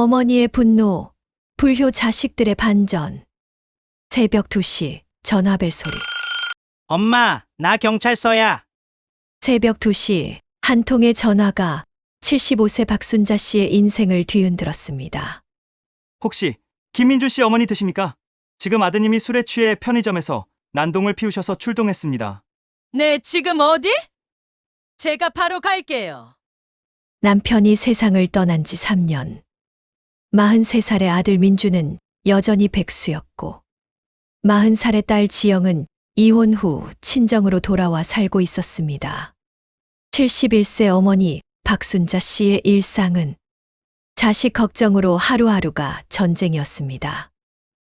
어머니의 분노, 불효 자식들의 반전. 새벽 2시 전화벨 소리. 엄마, 나 경찰서야. 새벽 2시 한 통의 전화가 75세 박순자 씨의 인생을 뒤흔들었습니다. 혹시 김민주 씨 어머니 되십니까? 지금 아드님이 술에 취해 편의점에서 난동을 피우셔서 출동했습니다. 네, 지금 어디? 제가 바로 갈게요. 남편이 세상을 떠난 지 3년. 43살의 아들 민주는 여전히 백수였고, 40살의 딸 지영은 이혼 후 친정으로 돌아와 살고 있었습니다. 71세 어머니 박순자 씨의 일상은 자식 걱정으로 하루하루가 전쟁이었습니다.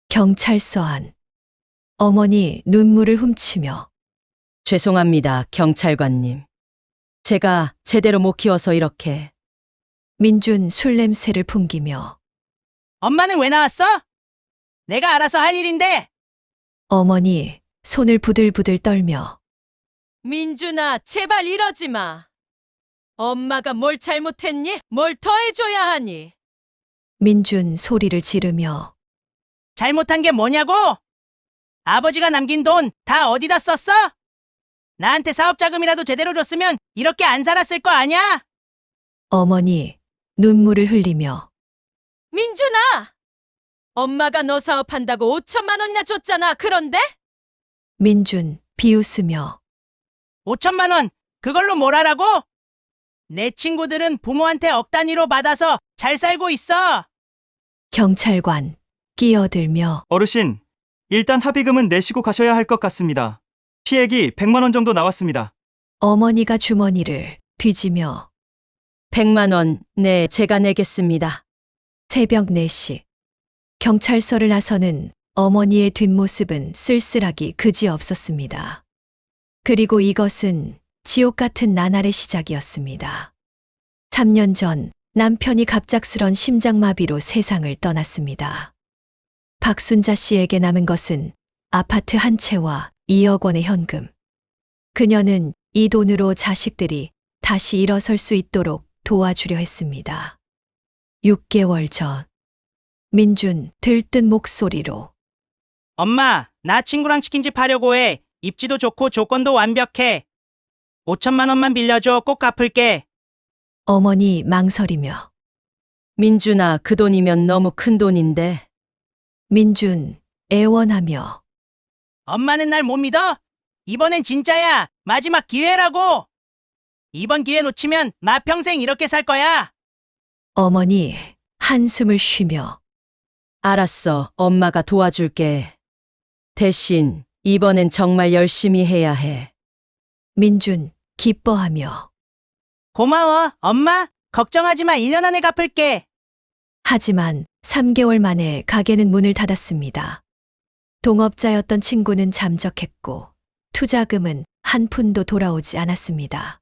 경찰서 안. 어머니 눈물을 훔치며 죄송합니다, 경찰관님. 제가 제대로 못 키워서 이렇게. 민준 술 냄새를 풍기며 엄마는 왜 나왔어? 내가 알아서 할 일인데. 어머니 손을 부들부들 떨며 민준아, 제발 이러지 마. 엄마가 뭘 잘못했니? 뭘 더 해줘야 하니? 민준 소리를 지르며 잘못한 게 뭐냐고? 아버지가 남긴 돈 다 어디다 썼어? 나한테 사업 자금이라도 제대로 줬으면 이렇게 안 살았을 거 아냐? 어머니 눈물을 흘리며 민준아! 엄마가 너 사업한다고 5천만 원이나 줬잖아. 그런데? 민준 비웃으며 5천만 원, 그걸로 뭘 하라고? 내 친구들은 부모한테 억 단위로 받아서 잘 살고 있어. 경찰관 끼어들며 어르신, 일단 합의금은 내시고 가셔야 할 것 같습니다. 피해액이 100만 원 정도 나왔습니다. 어머니가 주머니를 뒤지며 100만 원, 네, 제가 내겠습니다. 새벽 4시 경찰서를 나서는 어머니의 뒷모습은 쓸쓸하기 그지없었습니다. 그리고 이것은 지옥 같은 나날의 시작이었습니다. 3년 전 남편이 갑작스런 심장마비로 세상을 떠났습니다. 박순자 씨에게 남은 것은 아파트 한 채와 2억 원의 현금. 그녀는 이 돈으로 자식들이 다시 일어설 수 있도록 도와주려 했습니다. 6개월 전 민준 들뜬 목소리로 엄마, 나 친구랑 치킨집 하려고 해. 입지도 좋고 조건도 완벽해. 5천만 원만 빌려줘. 꼭 갚을게. 어머니 망설이며 민준아, 그 돈이면 너무 큰 돈인데. 민준 애원하며 엄마는 날 못 믿어? 이번엔 진짜야. 마지막 기회라고. 이번 기회 놓치면 나 평생 이렇게 살 거야. 어머니 한숨을 쉬며 알았어, 엄마가 도와줄게. 대신 이번엔 정말 열심히 해야 해. 민준 기뻐하며 고마워, 엄마. 걱정하지 마. 1년 안에 갚을게. 하지만 3개월 만에 가게는 문을 닫았습니다. 동업자였던 친구는 잠적했고 투자금은 한 푼도 돌아오지 않았습니다.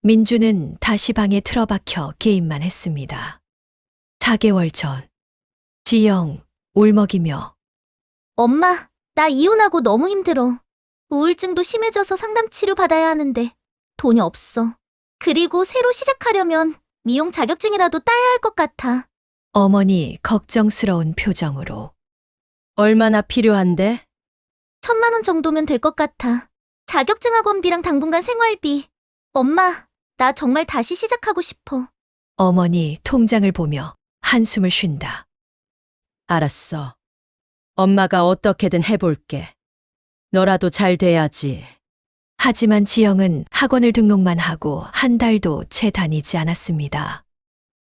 민주는 다시 방에 틀어박혀 게임만 했습니다. 4개월 전 지영 울먹이며 엄마, 나 이혼하고 너무 힘들어. 우울증도 심해져서 상담 치료 받아야 하는데 돈이 없어. 그리고 새로 시작하려면 미용 자격증이라도 따야 할 것 같아. 어머니 걱정스러운 표정으로 얼마나 필요한데? 1,000만 원 정도면 될 것 같아. 자격증 학원비랑 당분간 생활비. 엄마, 나 정말 다시 시작하고 싶어. 어머니 통장을 보며 한숨을 쉰다. 알았어. 엄마가 어떻게든 해볼게. 너라도 잘 돼야지. 하지만 지영은 학원을 등록만 하고 한 달도 채 다니지 않았습니다.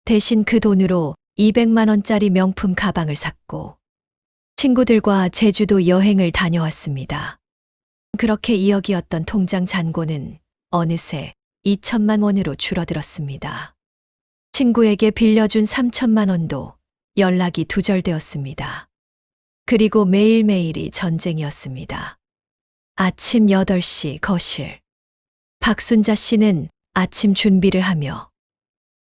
대신 그 돈으로 200만 원짜리 명품 가방을 샀고 친구들과 제주도 여행을 다녀왔습니다. 그렇게 2억이었던 통장 잔고는 어느새 2천만 원으로 줄어들었습니다. 친구에게 빌려준 3천만 원도 연락이 두절되었습니다. 그리고 매일매일이 전쟁이었습니다. 아침 8시 거실. 박순자 씨는 아침 준비를 하며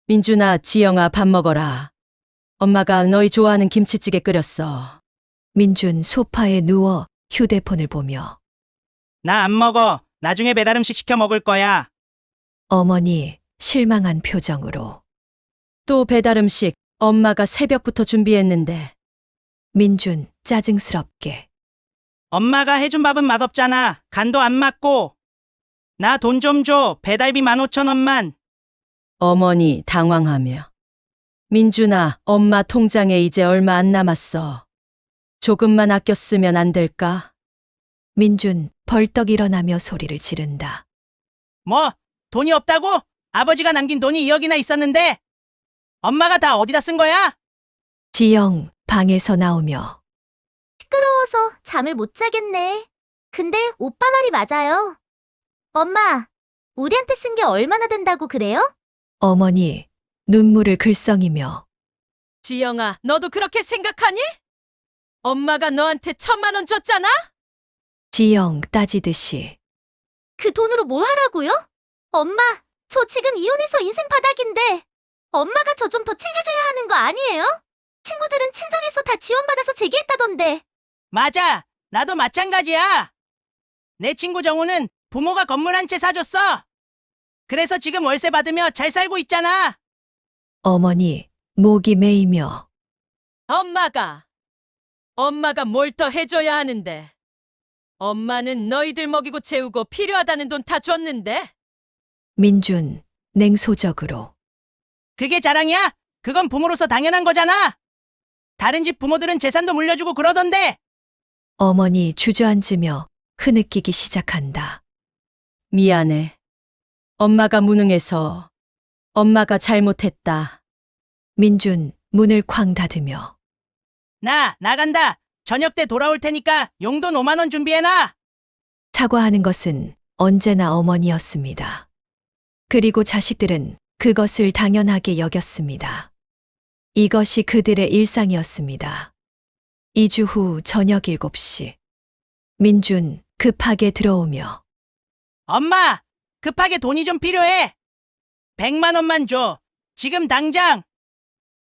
민준아, 지영아, 밥 먹어라. 엄마가 너희 좋아하는 김치찌개 끓였어. 민준 소파에 누워 휴대폰을 보며 나 안 먹어. 나중에 배달 음식 시켜 먹을 거야. 어머니 실망한 표정으로 또 배달 음식, 엄마가 새벽부터 준비했는데. 민준 짜증스럽게. 엄마가 해준 밥은 맛없잖아. 간도 안 맞고. 나 돈 좀 줘. 배달비 15,000원만. 어머니 당황하며. 민준아, 엄마 통장에 이제 얼마 안 남았어. 조금만 아껴 쓰면 안 될까? 민준 벌떡 일어나며 소리를 지른다. 뭐, 돈이 없다고? 아버지가 남긴 돈이 2억이나 있었는데. 엄마가 다 어디다 쓴 거야? 지영 방에서 나오며 시끄러워서 잠을 못 자겠네. 근데 오빠 말이 맞아요. 엄마, 우리한테 쓴 게 얼마나 된다고 그래요? 어머니 눈물을 글썽이며 지영아, 너도 그렇게 생각하니? 엄마가 너한테 1,000만 원 줬잖아? 지영 따지듯이 그 돈으로 뭘 하라고요? 엄마, 저 지금 이혼해서 인생 바닥인데 엄마가 저 좀 더 챙겨줘야 하는 거 아니에요? 친구들은 친정에서 다 지원받아서 제기했다던데. 맞아. 나도 마찬가지야. 내 친구 정우는 부모가 건물 한 채 사줬어. 그래서 지금 월세 받으며 잘 살고 있잖아. 어머니 목이 메이며 엄마가 뭘 더 해줘야 하는데. 엄마는 너희들 먹이고 재우고 필요하다는 돈 다 줬는데. 민준 냉소적으로 그게 자랑이야? 그건 부모로서 당연한 거잖아. 다른 집 부모들은 재산도 물려주고 그러던데. 어머니 주저앉으며 흐느끼기 시작한다. 미안해. 엄마가 무능해서. 엄마가 잘못했다. 민준 문을 쾅 닫으며 나 나간다. 저녁 때 돌아올 테니까 용돈 5만 원 준비해놔. 사과하는 것은 언제나 어머니였습니다. 그리고 자식들은 그것을 당연하게 여겼습니다. 이것이 그들의 일상이었습니다. 2주 후 저녁 7시 민준 급하게 들어오며 엄마, 급하게 돈이 좀 필요해. 100만 원만 줘. 지금 당장.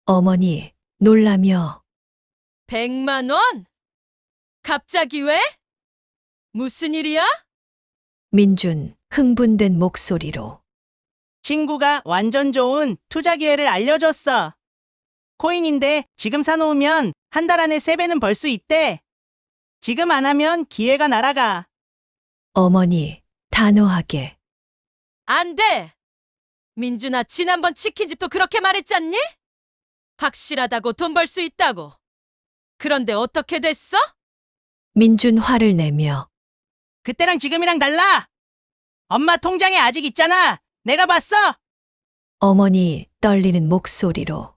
어머니 놀라며 100만 원? 갑자기 왜? 무슨 일이야? 민준 흥분된 목소리로 친구가 완전 좋은 투자 기회를 알려줬어. 코인인데 지금 사놓으면 한 달 안에 3배는 벌 수 있대. 지금 안 하면 기회가 날아가. 어머니 단호하게 안 돼! 민준아, 지난번 치킨집도 그렇게 말했잖니? 확실하다고 돈 벌 수 있다고. 그런데 어떻게 됐어? 민준 화를 내며 그때랑 지금이랑 달라. 엄마 통장에 아직 있잖아. 내가 봤어. 어머니 떨리는 목소리로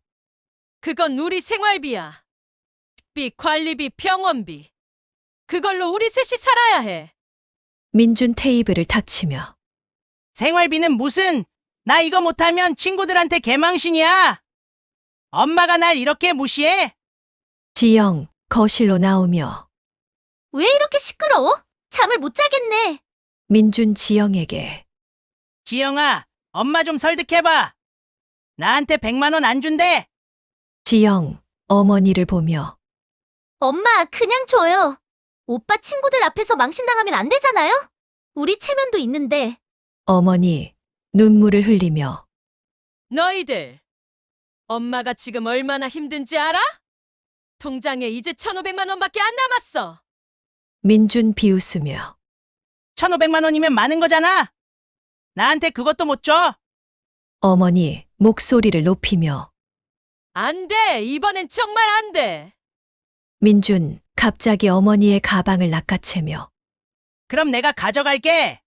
그건 우리 생활비야. 식비, 관리비, 병원비. 그걸로 우리 셋이 살아야 해. 민준 테이블을 탁치며 생활비는 무슨. 나 이거 못하면 친구들한테 개망신이야. 엄마가 날 이렇게 무시해? 지영 거실로 나오며 왜 이렇게 시끄러워? 잠을 못 자겠네. 민준 지영에게 지영아, 엄마 좀 설득해봐. 나한테 100만 원 안 준대. 지영 어머니를 보며 엄마, 그냥 줘요. 오빠 친구들 앞에서 망신당하면 안 되잖아요? 우리 체면도 있는데. 어머니 눈물을 흘리며 너희들, 엄마가 지금 얼마나 힘든지 알아? 통장에 이제 1,500만 원밖에 안 남았어. 민준 비웃으며 1,500만 원이면 많은 거잖아. 나한테 그것도 못 줘. 어머니 목소리를 높이며 안 돼! 이번엔 정말 안 돼! 민준 갑자기 어머니의 가방을 낚아채며 그럼 내가 가져갈게.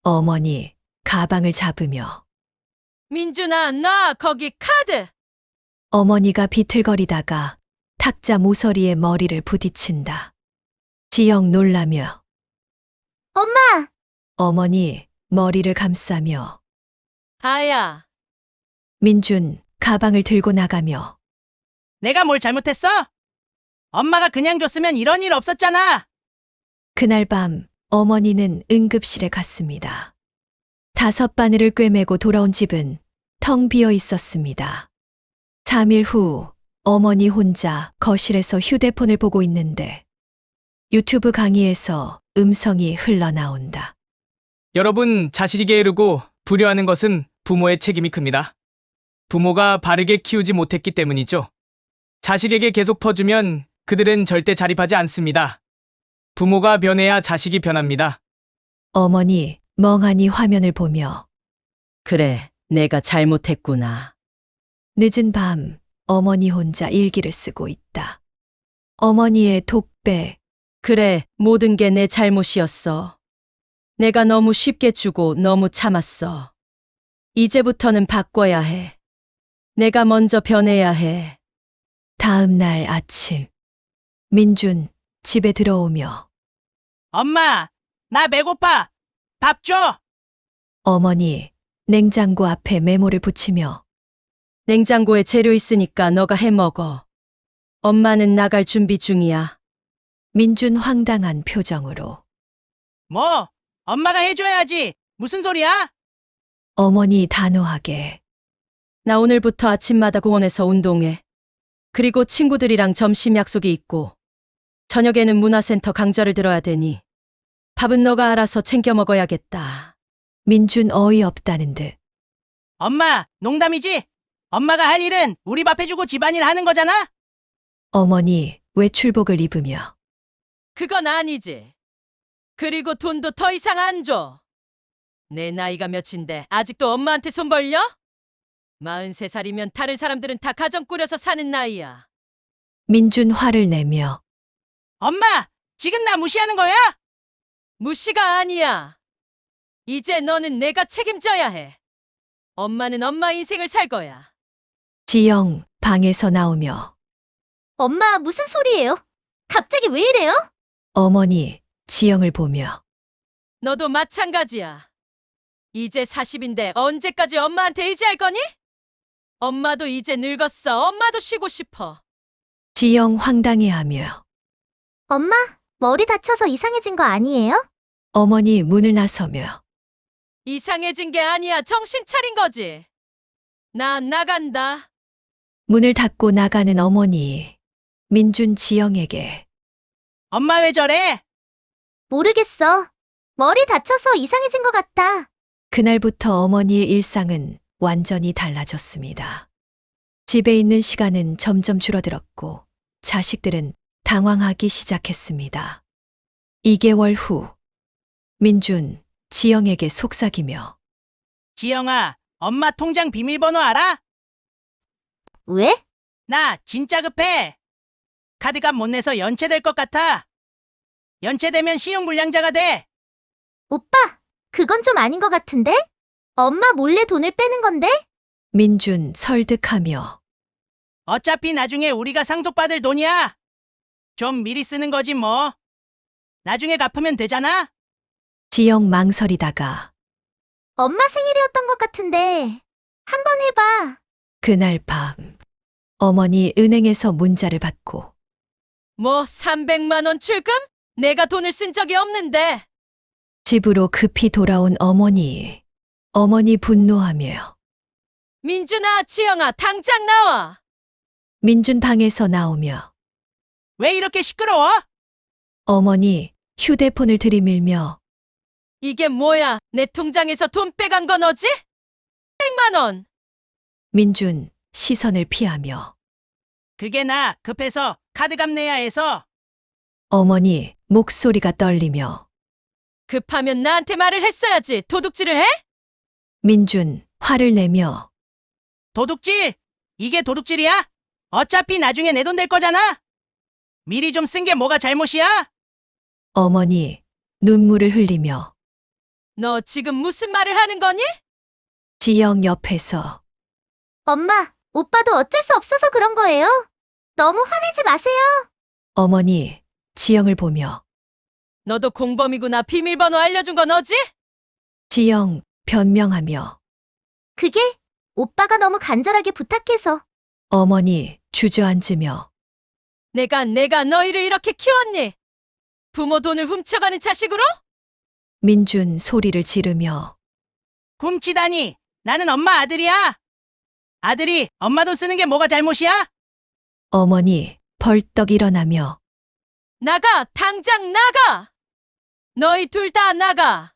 어머니 가방을 잡으며 민준아, 나 거기 카드! 어머니가 비틀거리다가 탁자 모서리에 머리를 부딪힌다. 지영 놀라며 엄마! 어머니 머리를 감싸며 아야, 민준 가방을 들고 나가며 내가 뭘 잘못했어? 엄마가 그냥 줬으면 이런 일 없었잖아. 그날 밤 어머니는 응급실에 갔습니다. 5바늘을 꿰매고 돌아온 집은 텅 비어 있었습니다. 3일 후 어머니 혼자 거실에서 휴대폰을 보고 있는데 유튜브 강의에서 음성이 흘러나온다. 여러분, 자식에게 이르고 불효하는 것은 부모의 책임이 큽니다. 부모가 바르게 키우지 못했기 때문이죠. 자식에게 계속 퍼주면 그들은 절대 자립하지 않습니다. 부모가 변해야 자식이 변합니다. 어머니 멍하니 화면을 보며 그래, 내가 잘못했구나. 늦은 밤 어머니 혼자 일기를 쓰고 있다. 어머니의 독배, 그래, 모든 게 내 잘못이었어. 내가 너무 쉽게 주고 너무 참았어. 이제부터는 바꿔야 해. 내가 먼저 변해야 해. 다음 날 아침 민준 집에 들어오며 엄마, 나 배고파. 밥 줘. 어머니 냉장고 앞에 메모를 붙이며 냉장고에 재료 있으니까 너가 해 먹어. 엄마는 나갈 준비 중이야. 민준 황당한 표정으로 뭐? 엄마가 해줘야지. 무슨 소리야? 어머니 단호하게 나 오늘부터 아침마다 공원에서 운동해. 그리고 친구들이랑 점심 약속이 있고, 저녁에는 문화센터 강좌를 들어야 되니, 밥은 너가 알아서 챙겨 먹어야겠다. 민준 어이없다는 듯 엄마, 농담이지? 엄마가 할 일은 우리 밥 해주고 집안일 하는 거잖아? 어머니 외출복을 입으며 그건 아니지. 그리고 돈도 더 이상 안 줘. 내 나이가 몇인데 아직도 엄마한테 손 벌려? 43살이면 다른 사람들은 다 가정 꾸려서 사는 나이야. 민준 화를 내며 엄마, 지금 나 무시하는 거야? 무시가 아니야. 이제 너는 내가 책임져야 해. 엄마는 엄마 인생을 살 거야. 지영 방에서 나오며 엄마, 무슨 소리예요? 갑자기 왜 이래요? 어머니 지영을 보며 너도 마찬가지야. 이제 40인데 언제까지 엄마한테 의지할 거니? 엄마도 이제 늙었어. 엄마도 쉬고 싶어. 지영 황당해하며 엄마, 머리 다쳐서 이상해진 거 아니에요? 어머니 문을 나서며 이상해진 게 아니야. 정신 차린 거지. 나 나간다. 문을 닫고 나가는 어머니 민준 지영에게 엄마 왜 저래? 모르겠어. 머리 다쳐서 이상해진 것 같다. 그날부터 어머니의 일상은 완전히 달라졌습니다. 집에 있는 시간은 점점 줄어들었고 자식들은 당황하기 시작했습니다. 2개월 후 민준 지영에게 속삭이며 지영아, 엄마 통장 비밀번호 알아? 왜? 나 진짜 급해. 카드값 못 내서 연체될 것 같아. 연체되면 신용불량자가 돼. 오빠, 그건 좀 아닌 것 같은데? 엄마 몰래 돈을 빼는 건데? 민준 설득하며 어차피 나중에 우리가 상속받을 돈이야. 좀 미리 쓰는 거지 뭐. 나중에 갚으면 되잖아. 지영 망설이다가 엄마 생일이었던 것 같은데. 한번 해봐. 그날 밤 어머니 은행에서 문자를 받고 뭐 300만 원 출금? 내가 돈을 쓴 적이 없는데. 집으로 급히 돌아온 어머니 분노하며 민준아, 지영아, 당장 나와. 민준 방에서 나오며 왜 이렇게 시끄러워? 어머니 휴대폰을 들이밀며 이게 뭐야? 내 통장에서 돈 빼간 거 너지? 100만 원. 민준 시선을 피하며 그게 나 급해서 카드값 내야 해서. 어머니 목소리가 떨리며 급하면 나한테 말을 했어야지. 도둑질을 해? 민준 화를 내며 도둑질? 이게 도둑질이야? 어차피 나중에 내 돈 될 거잖아. 미리 좀 쓴 게 뭐가 잘못이야? 어머니 눈물을 흘리며 너 지금 무슨 말을 하는 거니? 지영 옆에서 엄마, 오빠도 어쩔 수 없어서 그런 거예요. 너무 화내지 마세요. 어머니 지영을 보며 너도 공범이구나. 비밀번호 알려준 거 너지? 지영 변명하며 그게 오빠가 너무 간절하게 부탁해서. 어머니 주저앉으며 내가 너희를 이렇게 키웠니? 부모 돈을 훔쳐가는 자식으로? 민준 소리를 지르며 훔치다니. 나는 엄마 아들이야. 아들이 엄마 돈 쓰는 게 뭐가 잘못이야? 어머니 벌떡 일어나며 나가! 당장 나가! 너희 둘 다 나가!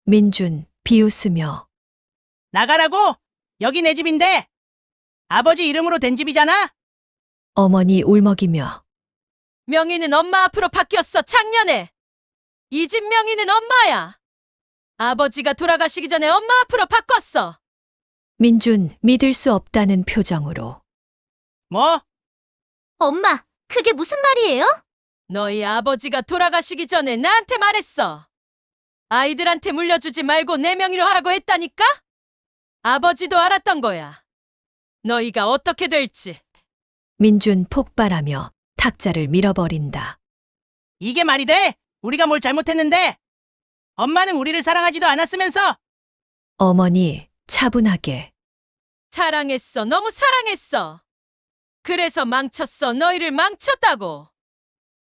민준 비웃으며 나가라고? 여기 내 집인데. 아버지 이름으로 된 집이잖아? 어머니 울먹이며 명의는 엄마 앞으로 바뀌었어, 작년에. 이 집 명의는 엄마야. 아버지가 돌아가시기 전에 엄마 앞으로 바꿨어. 민준 믿을 수 없다는 표정으로 뭐? 엄마, 그게 무슨 말이에요? 너희 아버지가 돌아가시기 전에 나한테 말했어. 아이들한테 물려주지 말고 내 명의로 하라고 했다니까? 아버지도 알았던 거야. 너희가 어떻게 될지. 민준 폭발하며 탁자를 밀어버린다. 이게 말이 돼? 우리가 뭘 잘못했는데? 엄마는 우리를 사랑하지도 않았으면서! 어머니 차분하게 사랑했어. 너무 사랑했어. 그래서 망쳤어. 너희를 망쳤다고.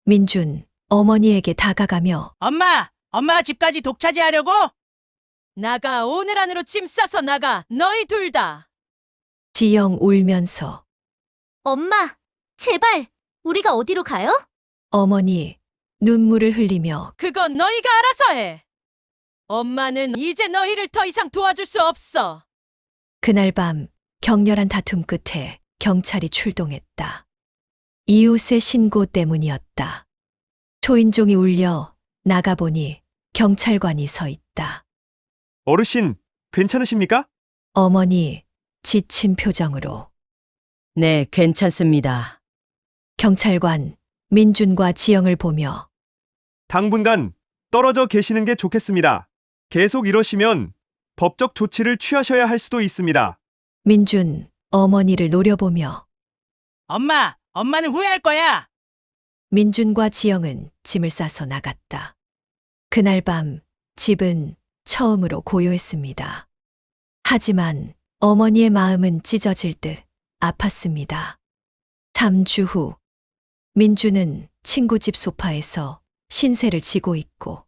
민준 어머니에게 다가가며 엄마가 집까지 독차지하려고? 나가. 오늘 안으로 짐 싸서 나가. 너희 둘 다. 지영 울면서 엄마, 제발, 우리가 어디로 가요? 어머니 눈물을 흘리며 그건 너희가 알아서 해. 엄마는 이제 너희를 더 이상 도와줄 수 없어. 그날 밤 격렬한 다툼 끝에 경찰이 출동했다. 이웃의 신고 때문이었다. 초인종이 울려 나가보니 경찰관이 서 있다. 어르신, 괜찮으십니까? 어머니 지친 표정으로 네, 괜찮습니다. 경찰관 민준과 지영을 보며 당분간 떨어져 계시는 게 좋겠습니다. 계속 이러시면 법적 조치를 취하셔야 할 수도 있습니다. 민준 어머니를 노려보며 엄마는 후회할 거야! 민준과 지영은 짐을 싸서 나갔다. 그날 밤 집은 처음으로 고요했습니다. 하지만 어머니의 마음은 찢어질 듯 아팠습니다. 3주 후 민준은 친구 집 소파에서 신세를 지고 있고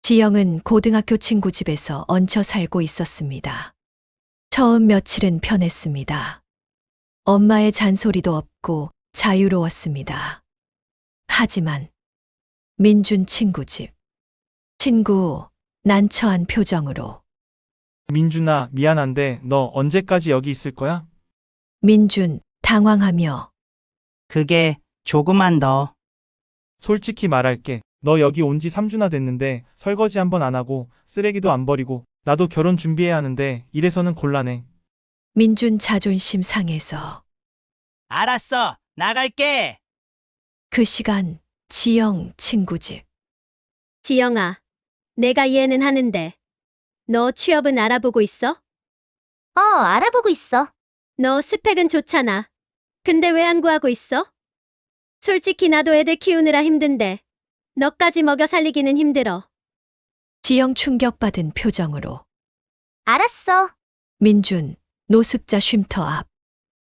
지영은 고등학교 친구 집에서 얹혀 살고 있었습니다. 처음 며칠은 편했습니다. 엄마의 잔소리도 없고 자유로웠습니다. 하지만 민준 친구 집. 친구 난처한 표정으로 민준아, 미안한데 너 언제까지 여기 있을 거야? 민준 당황하며 그게 조금만 더. 솔직히 말할게. 너 여기 온 지 3주나 됐는데 설거지 한 번 안 하고 쓰레기도 안 버리고 나도 결혼 준비해야 하는데 이래서는 곤란해. 민준 자존심 상해서 알았어, 나갈게! 그 시간 지영 친구 집. 지영아, 내가 이해는 하는데 너 취업은 알아보고 있어? 알아보고 있어. 너 스펙은 좋잖아. 근데 왜 안 구하고 있어? 솔직히 나도 애들 키우느라 힘든데 너까지 먹여 살리기는 힘들어. 지영 충격받은 표정으로 알았어. 민준 노숙자 쉼터 앞.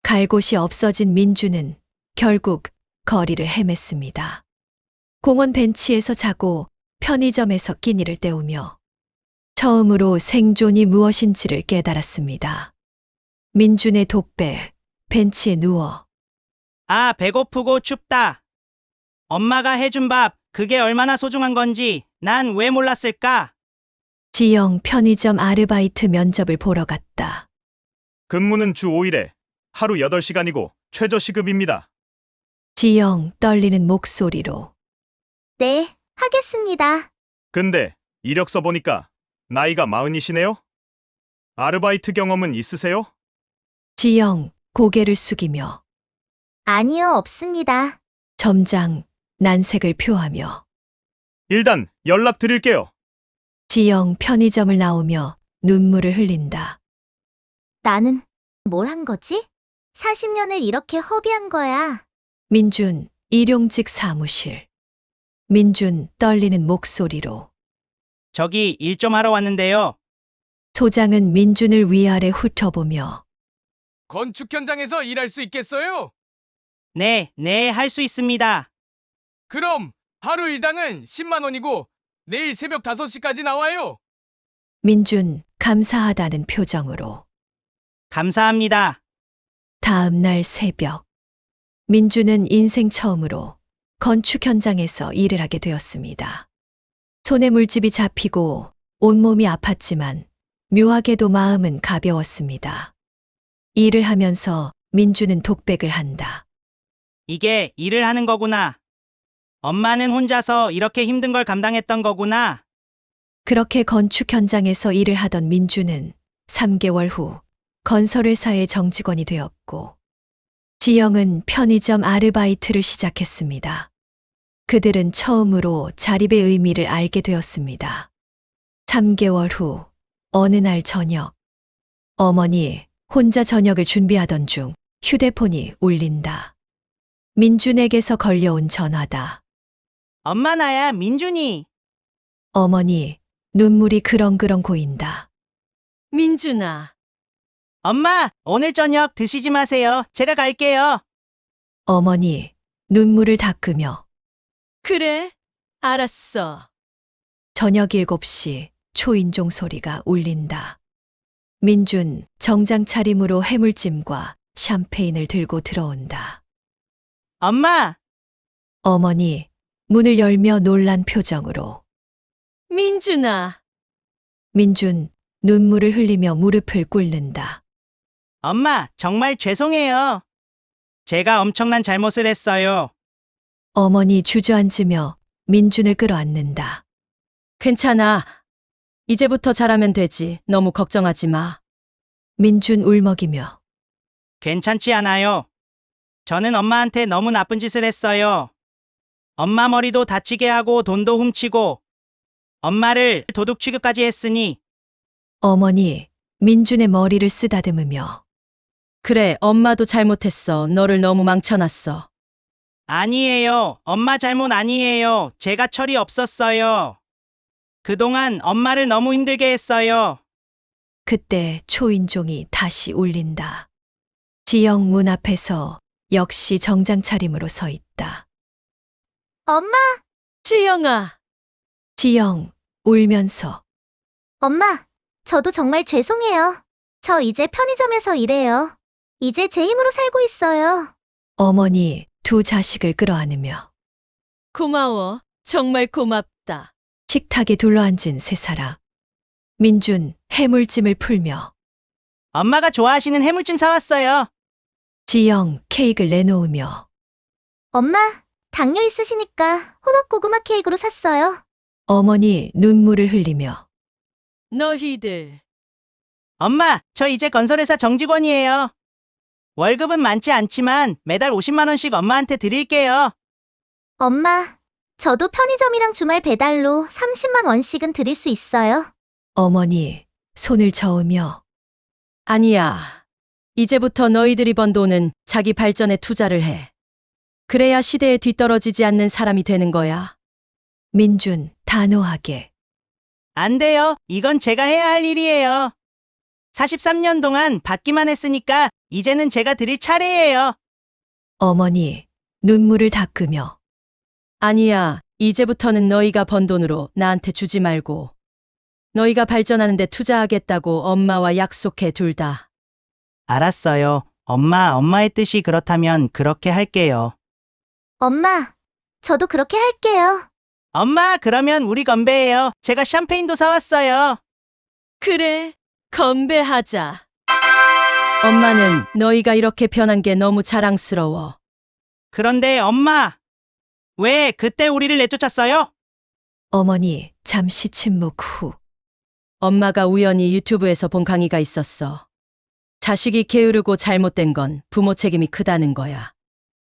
갈 곳이 없어진 민준은 결국 거리를 헤맸습니다. 공원 벤치에서 자고 편의점에서 끼니를 때우며 처음으로 생존이 무엇인지를 깨달았습니다. 민준의 독배, 벤치에 누워 아, 배고프고 춥다. 엄마가 해준 밥, 그게 얼마나 소중한 건지 난 왜 몰랐을까? 지영 편의점 아르바이트 면접을 보러 갔다. 근무는 주 5일에 하루 8시간이고 최저시급입니다. 지영 떨리는 목소리로 네, 하겠습니다. 근데 이력서 보니까 나이가 40이시네요? 아르바이트 경험은 있으세요? 지영 고개를 숙이며 아니요, 없습니다. 점장 난색을 표하며 일단 연락드릴게요. 지영 편의점을 나오며 눈물을 흘린다. 나는 뭘 한 거지? 40년을 이렇게 허비한 거야. 민준 일용직 사무실. 민준 떨리는 목소리로 저기 일 좀 하러 왔는데요. 소장은 민준을 위아래 훑어보며 건축 현장에서 일할 수 있겠어요? 네, 할 수 있습니다. 그럼 하루 일당은 10만 원이고 내일 새벽 5시까지 나와요. 민준 감사하다는 표정으로 감사합니다. 다음 날 새벽 민준은 인생 처음으로 건축 현장에서 일을 하게 되었습니다. 손에 물집이 잡히고 온몸이 아팠지만 묘하게도 마음은 가벼웠습니다. 일을 하면서 민주는 독백을 한다. 이게 일을 하는 거구나. 엄마는 혼자서 이렇게 힘든 걸 감당했던 거구나. 그렇게 건축 현장에서 일을 하던 민주는 3개월 후 건설회사의 정직원이 되었고, 지영은 편의점 아르바이트를 시작했습니다. 그들은 처음으로 자립의 의미를 알게 되었습니다. 3개월 후 어느 날 저녁, 어머니 혼자 저녁을 준비하던 중 휴대폰이 울린다. 민준에게서 걸려온 전화다. 엄마 나야, 민준이. 어머니 눈물이 그렁그렁 고인다. 민준아, 엄마, 오늘 저녁 드시지 마세요. 제가 갈게요. 어머니 눈물을 닦으며 그래? 알았어. 저녁 7시 초인종 소리가 울린다. 민준 정장 차림으로 해물찜과 샴페인을 들고 들어온다. 엄마, 어머니 문을 열며 놀란 표정으로. 민준아, 민준 눈물을 흘리며 무릎을 꿇는다. 엄마, 정말 죄송해요. 제가 엄청난 잘못을 했어요. 어머니 주저앉으며 민준을 끌어안는다. 괜찮아. 이제부터 잘하면 되지. 너무 걱정하지 마. 민준 울먹이며 괜찮지 않아요. 저는 엄마한테 너무 나쁜 짓을 했어요. 엄마 머리도 다치게 하고 돈도 훔치고 엄마를 도둑 취급까지 했으니. 어머니 민준의 머리를 쓰다듬으며 그래, 엄마도 잘못했어. 너를 너무 망쳐놨어. 아니에요. 엄마 잘못 아니에요. 제가 철이 없었어요. 그동안 엄마를 너무 힘들게 했어요. 그때 초인종이 다시 울린다. 지영 문 앞에서 역시 정장 차림으로 서 있다. 엄마, 지영아, 지영 울면서 엄마, 저도 정말 죄송해요. 저 이제 편의점에서 일해요. 이제 제 힘으로 살고 있어요. 어머니 두 자식을 끌어안으며 고마워. 정말 고맙다. 식탁에 둘러앉은 세 사람. 민준 해물찜을 풀며 엄마가 좋아하시는 해물찜 사왔어요. 지영 케이크를 내놓으며 엄마, 당뇨 있으시니까 혼합고구마 케이크로 샀어요. 어머니 눈물을 흘리며 너희들. 엄마, 저 이제 건설회사 정직원이에요. 월급은 많지 않지만 매달 50만 원씩 엄마한테 드릴게요. 엄마, 저도 편의점이랑 주말 배달로 30만 원씩은 드릴 수 있어요. 어머니 손을 저으며 아니야. 이제부터 너희들이 번 돈은 자기 발전에 투자를 해. 그래야 시대에 뒤떨어지지 않는 사람이 되는 거야. 민준 단호하게 안 돼요. 이건 제가 해야 할 일이에요. 43년 동안 받기만 했으니까 이제는 제가 드릴 차례예요. 어머니 눈물을 닦으며 아니야. 이제부터는 너희가 번 돈으로 나한테 주지 말고 너희가 발전하는 데 투자하겠다고 엄마와 약속해, 둘 다. 알았어요. 엄마의 뜻이 그렇다면 그렇게 할게요. 엄마, 저도 그렇게 할게요. 엄마, 그러면 우리 건배해요. 제가 샴페인도 사왔어요. 그래, 건배하자. 엄마는 너희가 이렇게 변한 게 너무 자랑스러워. 그런데 엄마, 왜 그때 우리를 내쫓았어요? 어머니 잠시 침묵 후 엄마가 우연히 유튜브에서 본 강의가 있었어. 자식이 게으르고 잘못된 건 부모 책임이 크다는 거야.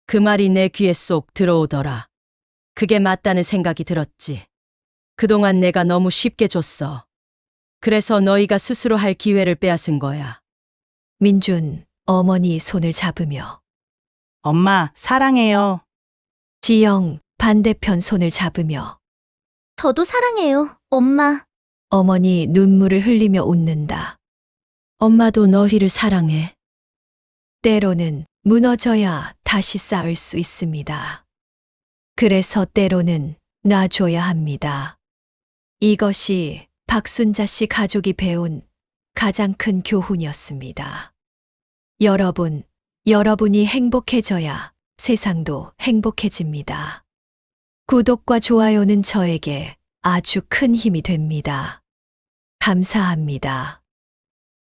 그 말이 내 귀에 쏙 들어오더라. 그게 맞다는 생각이 들었지. 그동안 내가 너무 쉽게 줬어. 그래서 너희가 스스로 할 기회를 빼앗은 거야. 민준 어머니 손을 잡으며 엄마, 사랑해요. 지영 반대편 손을 잡으며 저도 사랑해요, 엄마. 어머니 눈물을 흘리며 웃는다. 엄마도 너희를 사랑해. 때로는 무너져야 다시 쌓을 수 있습니다. 그래서 때로는 놔줘야 합니다. 이것이 박순자 씨 가족이 배운 가장 큰 교훈이었습니다. 여러분이 행복해져야 세상도 행복해집니다. 구독과 좋아요는 저에게 아주 큰 힘이 됩니다. 감사합니다.